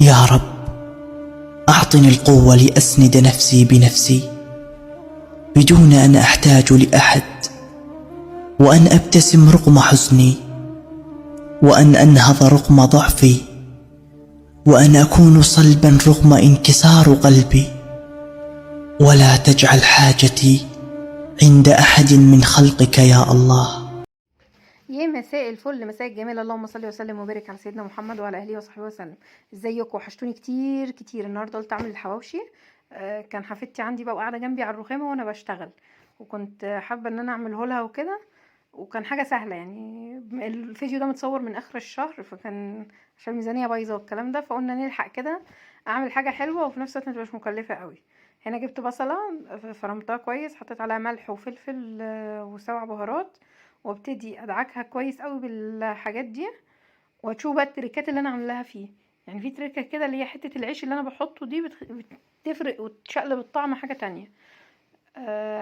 يا رب أعطني القوة لأسند نفسي بنفسي بدون أن أحتاج لأحد، وأن أبتسم رغم حزني، وأن أنهض رغم ضعفي، وأن أكون صلبا رغم انكسار قلبي، ولا تجعل حاجتي عند أحد من خلقك يا الله. يا مساء الفل، مساء الجمال، اللهم صل وسلم وبارك على سيدنا محمد وعلى اله وصحبه وسلم. ازيكم؟ وحشتوني كتير كتير. النهارده قلت اعمل الحواوشي. كان حفيدتي عندي بقى وقاعده جنبي على الرخامه وانا بشتغل، وكنت حابه ان انا اعمله لها وكده، وكان حاجه سهله يعني. الفيديو ده متصور من اخر الشهر، فكان عشان الميزانيه بايظه والكلام ده، فقلنا نلحق كده اعمل حاجه حلوه وفي نفس الوقت متبقاش مكلفه قوي. هنا جبت بصله، فرمتها كويس، حطيت عليها ملح وفلفل وسبع بهارات، وابتدي ادعكها كويس قوي بالحاجات دي. واشوف بقى التريكات اللي انا عاملاها فيه. يعني في تريكه كده اللي هي حته العيش اللي انا بحطه دي بتفرق وتشقلب الطعم حاجه تانية.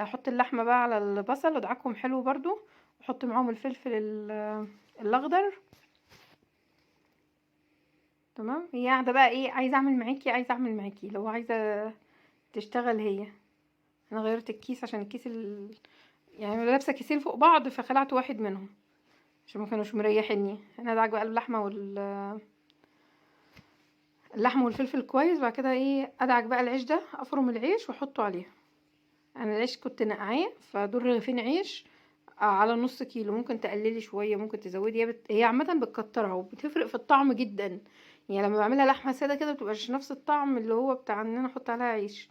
احط اللحمه بقى على البصل وادعكهم حلو برضو، واحط معاهم الفلفل الاخضر. تمام. هي قاعده بقى ايه، عايزه اعمل معاكي لو عايزه تشتغل هي. انا غيرت الكيس عشان الكيس يعني لابسه كيسين فوق بعض، فخلعت واحد منهم عشان ما كانوش مريحيني. انا ادعك بقى اللحمه والفلفل كويس. بعد كده ايه، ادعك بقى العيش ده، افرم العيش واحطه عليها. انا العيش كنت نقعاه، فدول رغيفين عيش على نص كيلو. ممكن تقللي شويه، ممكن تزودي، هي عامه بتكترها وبتفرق في الطعم جدا. يعني لما بعملها لحمه ساده كده بتبقاش نفس الطعم اللي هو بتاع ان انا احط عليها عيش.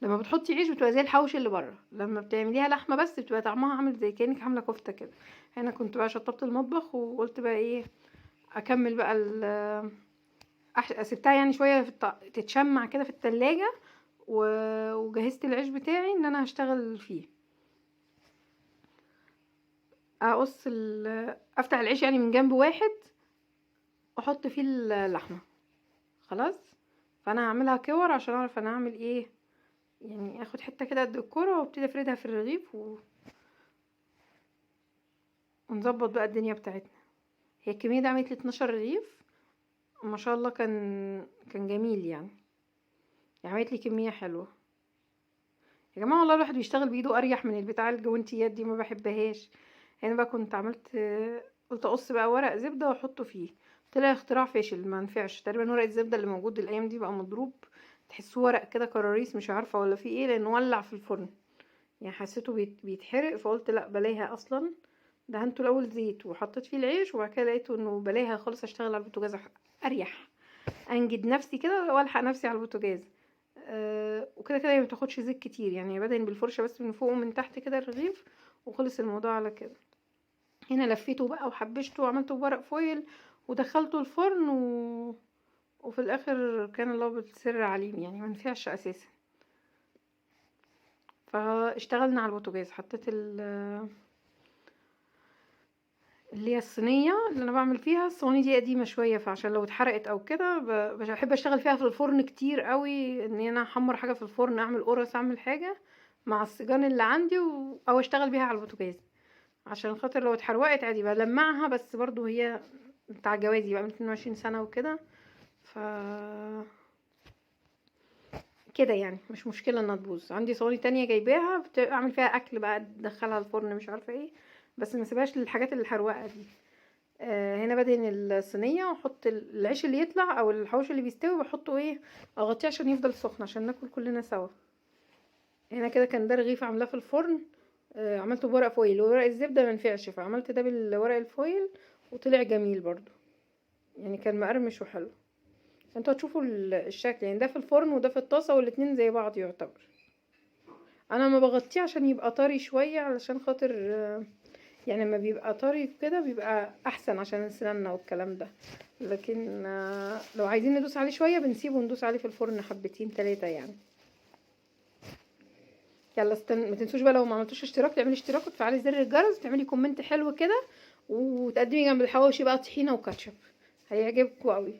لما بتحطي عيش بتبقى زي الحوش اللي بره، لما بتعمليها لحمه بس بتبقى طعمها عامل زي كانك عامله كفته كده. هنا كنت بقى شطبت المطبخ وقلت بقى ايه، اكمل بقى سبتها يعني شويه تتشمع كده في التلاجة، وجهزت العيش بتاعي ان انا هشتغل فيه. افتح العيش يعني من جنب واحد، واحط فيه اللحمه. خلاص. فانا هعملها كور عشان اعرف انا هعمل ايه. يعني اخد حته كده قد الكوره وابتدي افردها في الرغيف ونظبط بقى الدنيا بتاعتنا. هي الكميه دي عملت لي 12 رغيف، ما شاء الله. كان جميل يعني عملت لي كميه حلوه. يا جماعه والله الواحد بيشتغل بايده اريح من البتاع الجوانتيات دي، ما بحبهاش. هنا بقى كنت عملت، قلت اقص بقى ورق زبده واحطه فيه. طلع اختراع فاشل، ما نفعش تقريبا. ورق الزبده اللي موجود الايام دي بقى مضروب، تحسوه ورق كده كراريس، مش عارفه ولا فيه ايه، لانه ولع في الفرن. يعني حسيته بيتحرق، فقلت لا بلاها اصلا. دهنته الاول زيت وحطيت فيه العيش، وبعد كده لقيته انه بلاها خالص، اشتغل على البوتاجاز اريح، انجد نفسي كده والحق نفسي على البوتاجاز. وكده كده هي متاخدش زيت كتير، يعني بدهن بالفرشه بس من فوق ومن تحت كده الرغيف، وخلص الموضوع على كده. هنا لفيته بقى وحبشته وعملته بورق فويل ودخلته الفرن وفي الاخر كان الله بالسر عليم، يعني ما نفعش اساسا. فاشتغلنا على البوتاجاز. حطيت اللي هي الصينيه اللي انا بعمل فيها. الصواني دي قديمه شويه، فعشان لو اتحرقت او كده بحب اشتغل فيها في الفرن كتير قوي، ان انا احمر حاجه في الفرن، اعمل قرص، اعمل حاجه مع السيجان اللي عندي او اشتغل بيها على البوتاجاز. عشان خاطر لو اتحرقت عادي بلمعها، بس برضو هي بتاع جوازي بقى من 22 سنه وكده، ف كده يعني مش مشكله انها تبوظ. عندي صواني تانية جايباها اعمل فيها اكل بقى، ادخلها الفرن مش عارفه ايه، بس ما سيبهاش للحاجات اللي الحروقه دي. هنا بدهن الصينيه واحط العيش اللي يطلع او الحوش اللي بيستوي، بحطه ايه، اغطيه عشان يفضل سخن عشان ناكل كلنا سوا. هنا كده كان ده رغيف عاملاه في الفرن. عملته بورق فويل، وورق الزبده منفعش، فعملت ده بالورق الفويل وطلع جميل برضو، يعني كان مقرمش وحلو. انتوا هتشوفوا الشكل، يعني ده في الفرن وده في الطاسه، والاتنين زي بعض يعتبر. انا ما بغطيه عشان يبقى طري شويه، علشان خاطر يعني لما بيبقى طري كده بيبقى احسن عشان سناننا والكلام ده. لكن لو عايزين ندوس عليه شويه بنسيبه ندوس عليه في الفرن حبتين 3 يعني. يلا ما تنسوش بقى لو ما عملتوش اشتراك تعملي اشتراك وتفعلي زر الجرس وتعملي كومنت حلو كده، وتقدمي جنب الحواوشي بقى طحينه وكاتشب، هيعجبكم قوي.